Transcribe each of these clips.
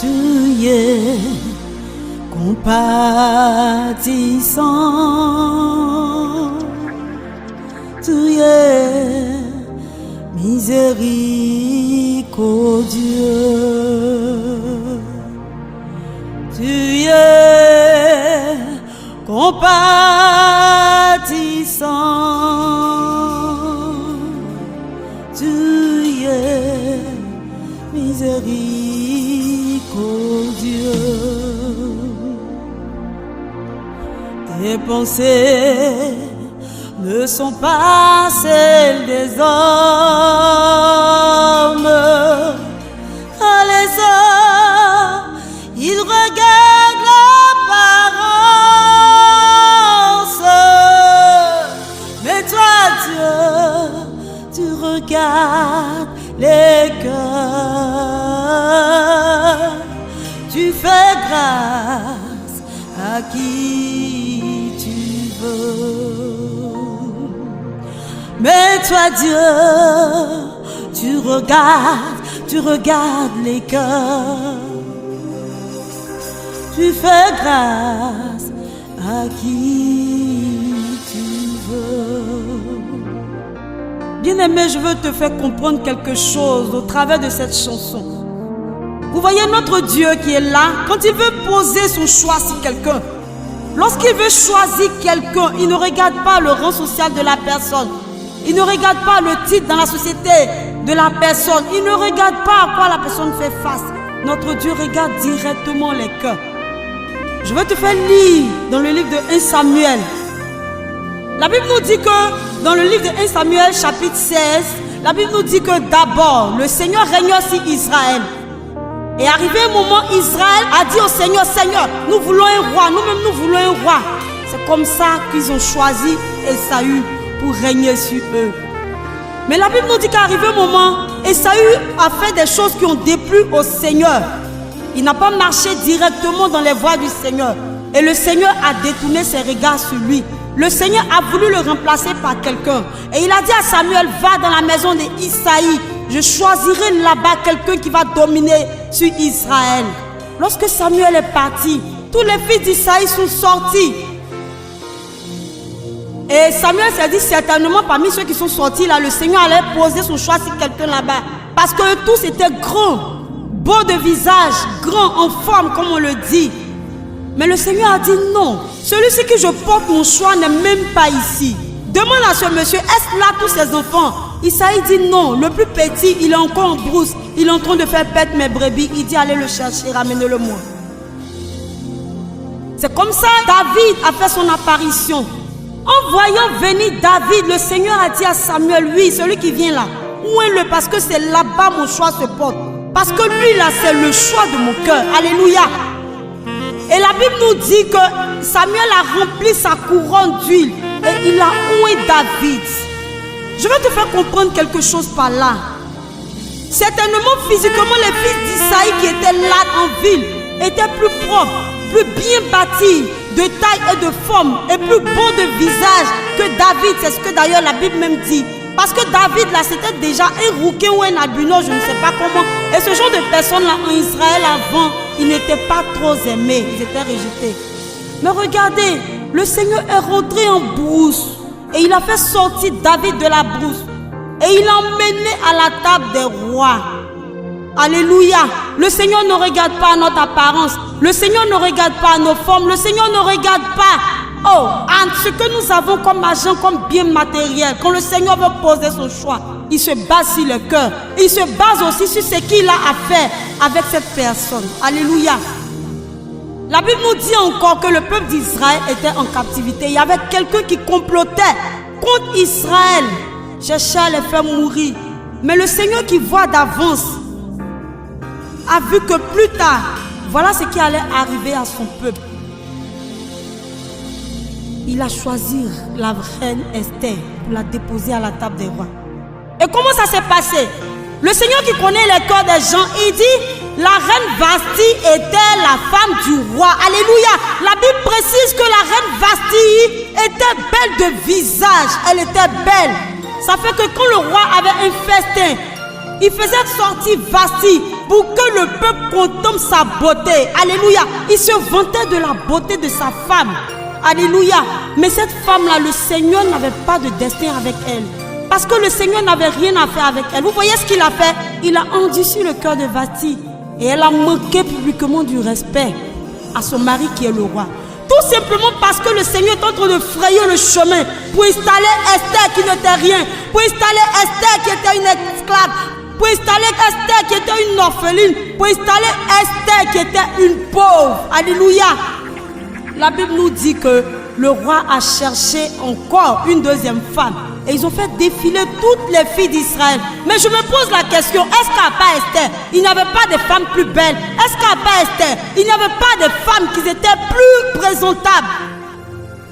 Tu es compatissant, tu es miséricordieux, tu es compatissant, tu es miséricordieux. Tes pensées ne sont pas celles des hommes. Car les hommes, ils regardent l'apparence, mais toi, Dieu, tu regardes les cœurs. Tu fais grâce à qui tu veux. Mais toi, Dieu, tu regardes les cœurs. Tu fais grâce à qui tu veux. Bien-aimé, je veux te faire comprendre quelque chose au travers de cette chanson. Vous voyez notre Dieu qui est là, quand il veut poser son choix sur quelqu'un, lorsqu'il veut choisir quelqu'un, il ne regarde pas le rang social de la personne. Il ne regarde pas le titre dans la société de la personne. Il ne regarde pas à quoi la personne fait face. Notre Dieu regarde directement les cœurs. Je veux te faire lire dans le livre de 1 Samuel. La Bible nous dit que dans le livre de 1 Samuel chapitre 16, la Bible nous dit que d'abord, le Seigneur régnait sur Israël. Et arrivé un moment, Israël a dit au Seigneur, Seigneur, nous voulons un roi, nous-mêmes nous voulons un roi. C'est comme ça qu'ils ont choisi Esaü pour régner sur eux. Mais la Bible nous dit qu'à arrivé un moment, Esaü a fait des choses qui ont déplu au Seigneur. Il n'a pas marché directement dans les voies du Seigneur. Et le Seigneur a détourné ses regards sur lui. Le Seigneur a voulu le remplacer par quelqu'un. Et il a dit à Samuel, va dans la maison d'Isaïe. Je choisirai là-bas quelqu'un qui va dominer sur Israël. Lorsque Samuel est parti, tous les fils d'Isaïe sont sortis. Et Samuel s'est dit certainement parmi ceux qui sont sortis là, le Seigneur allait poser son choix sur quelqu'un là-bas. Parce que tous étaient grands, beaux de visage, grands en forme comme on le dit. Mais le Seigneur a dit non, celui-ci que je porte mon choix n'est même pas ici. Demande à ce monsieur, est-ce là tous ses enfants? Isaïe dit non, le plus petit, il est encore en brousse. Il est en train de faire paître mes brebis. Il dit allez le chercher, ramenez-le-moi. C'est comme ça David a fait son apparition. En voyant venir David, le Seigneur a dit à Samuel, oui, celui qui vient là, où est-le? Parce que c'est là-bas mon choix se porte. Parce que lui là, c'est le choix de mon cœur. Alléluia. Et la Bible nous dit que Samuel a rempli sa couronne d'huile et il a oué David. Je vais te faire comprendre quelque chose par là. Certainement, physiquement, les fils d'Isaïe qui étaient là en ville étaient plus propres, plus bien bâtis, de taille et de forme, et plus beaux de visage que David. C'est ce que d'ailleurs la Bible même dit. Parce que David, là, c'était déjà un rouquin ou un albino, je ne sais pas comment. Et ce genre de personnes-là, en Israël avant, ils n'étaient pas trop aimés, ils étaient rejetés. Mais regardez, le Seigneur est rentré en brousse. Et il a fait sortir David de la brousse. Et il l'a emmené à la table des rois. Alléluia. Le Seigneur ne regarde pas à notre apparence. Le Seigneur ne regarde pas à nos formes. Le Seigneur ne regarde pas à ce que nous avons comme argent, comme bien matériel. Quand le Seigneur veut poser son choix, il se base sur le cœur. Il se base aussi sur ce qu'il a à faire avec cette personne. Alléluia. La Bible nous dit encore que le peuple d'Israël était en captivité. Il y avait quelqu'un qui complotait contre Israël, cherchait à les faire mourir. Mais le Seigneur qui voit d'avance a vu que plus tard, voilà ce qui allait arriver à son peuple. Il a choisi la reine Esther pour la déposer à la table des rois. Et comment ça s'est passé? Le Seigneur qui connaît les cœurs des gens, il dit, la reine Vasti était la femme du roi. Alléluia. La Bible précise que la reine Vasti était belle de visage. Elle était belle. Ça fait que quand le roi avait un festin, il faisait sortir Vasti pour que le peuple contemple sa beauté. Alléluia. Il se vantait de la beauté de sa femme. Alléluia. Mais cette femme-là, le Seigneur n'avait pas de destin avec elle. Parce que le Seigneur n'avait rien à faire avec elle. Vous voyez ce qu'il a fait? Il a endurci le cœur de Vasti. Et elle a manqué publiquement du respect à son mari qui est le roi. Tout simplement parce que le Seigneur est en train de frayer le chemin pour installer Esther qui n'était rien. Pour installer Esther qui était une esclave. Pour installer Esther qui était une orpheline. Pour installer Esther qui était une pauvre. Alléluia. La Bible nous dit que le roi a cherché encore une deuxième femme. Et ils ont fait défiler toutes les filles d'Israël. Mais je me pose la question, est-ce qu'à part Esther, il n'y avait pas de femmes plus belles? Est-ce qu'à part Esther, il n'y avait pas de femmes qui étaient plus présentables?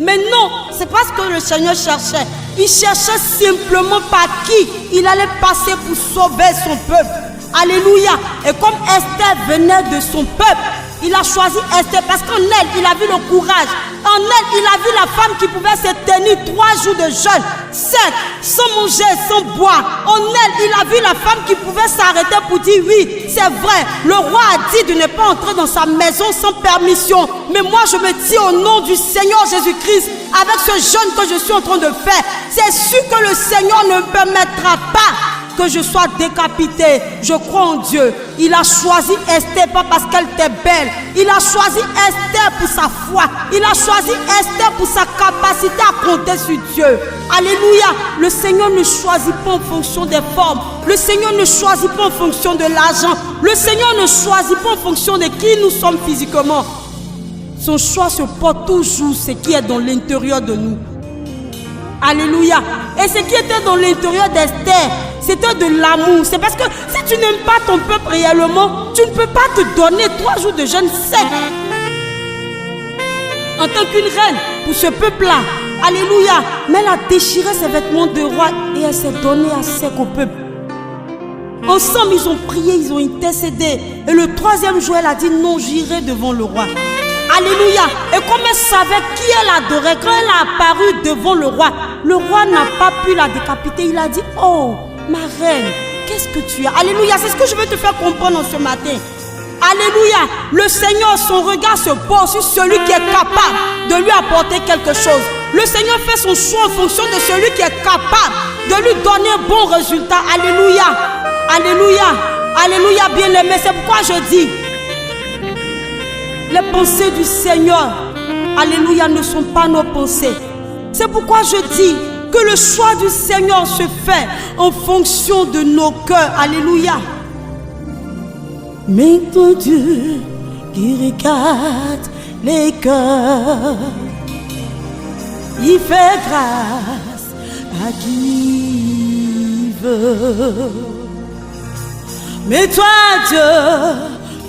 Mais non, c'est pas ce que le Seigneur cherchait. Il cherchait simplement par qui il allait passer pour sauver son peuple. Alléluia. Et comme Esther venait de son peuple, il a choisi Esther parce qu'en elle, il a vu le courage. En elle, il a vu la femme qui pouvait se tenir 3 jours de jeûne, sec, sans manger, sans boire. En elle, il a vu la femme qui pouvait s'arrêter pour dire oui, c'est vrai. Le roi a dit de ne pas entrer dans sa maison sans permission. Mais moi, je me dis au nom du Seigneur Jésus-Christ, avec ce jeûne que je suis en train de faire, c'est sûr que le Seigneur ne me permettra pas que je sois décapité. Je crois en Dieu. Il a choisi Esther pas parce qu'elle était belle. Il a choisi Esther pour sa foi. Il a choisi Esther pour sa capacité à compter sur Dieu. Alléluia. Le Seigneur ne choisit pas en fonction des formes. Le Seigneur ne choisit pas en fonction de l'argent. Le Seigneur ne choisit pas en fonction de qui nous sommes physiquement. Son choix se porte toujours ce qui est dans l'intérieur de nous. Alléluia. Et ce qui était dans l'intérieur d'Esther, c'était de l'amour. C'est parce que si tu n'aimes pas ton peuple réellement, tu ne peux pas te donner 3 jours de jeûne sec. En tant qu'une reine pour ce peuple-là. Alléluia. Mais elle a déchiré ses vêtements de roi et elle s'est donnée à sec au peuple. Ensemble, ils ont prié, ils ont intercédé. Et le 3e jour, elle a dit non, j'irai devant le roi. Alléluia. Et comme elle savait qui elle adorait, quand elle a apparu devant le roi n'a pas pu la décapiter. Il a dit, oh, ma reine, qu'est-ce que tu as? Alléluia. C'est ce que je veux te faire comprendre ce matin. Alléluia. Le Seigneur, son regard se pose sur celui qui est capable de lui apporter quelque chose. Le Seigneur fait son choix en fonction de celui qui est capable de lui donner un bon résultat. Alléluia. Alléluia. Alléluia, bien-aimé. C'est pourquoi je dis, les pensées du Seigneur, alléluia, ne sont pas nos pensées. C'est pourquoi je dis que le choix du Seigneur se fait en fonction de nos cœurs. Alléluia. Mais ton Dieu qui regarde les cœurs, il fait grâce à qui veut. Mais toi, Dieu,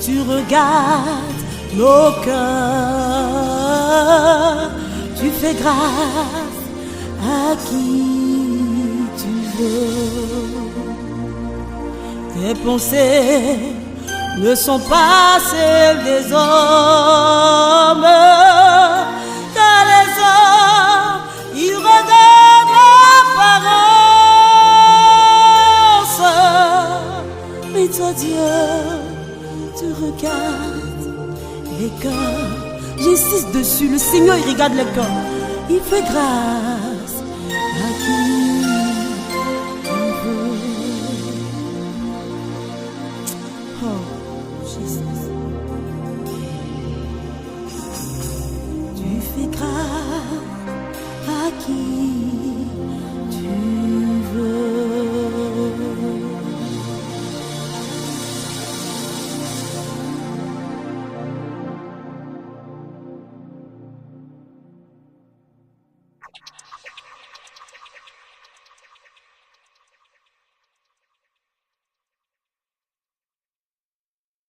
tu regardes nos cœurs, tu fais grâce à qui tu veux. Tes pensées ne sont pas celles des hommes, car les hommes, ils regardent l'apparence. Mais toi, Dieu, tu regardes les cœurs. J'insiste dessus, le Seigneur il regarde les cœurs. Il fait grâce à qui il veut. Oh, Jésus. Tu fais grâce à qui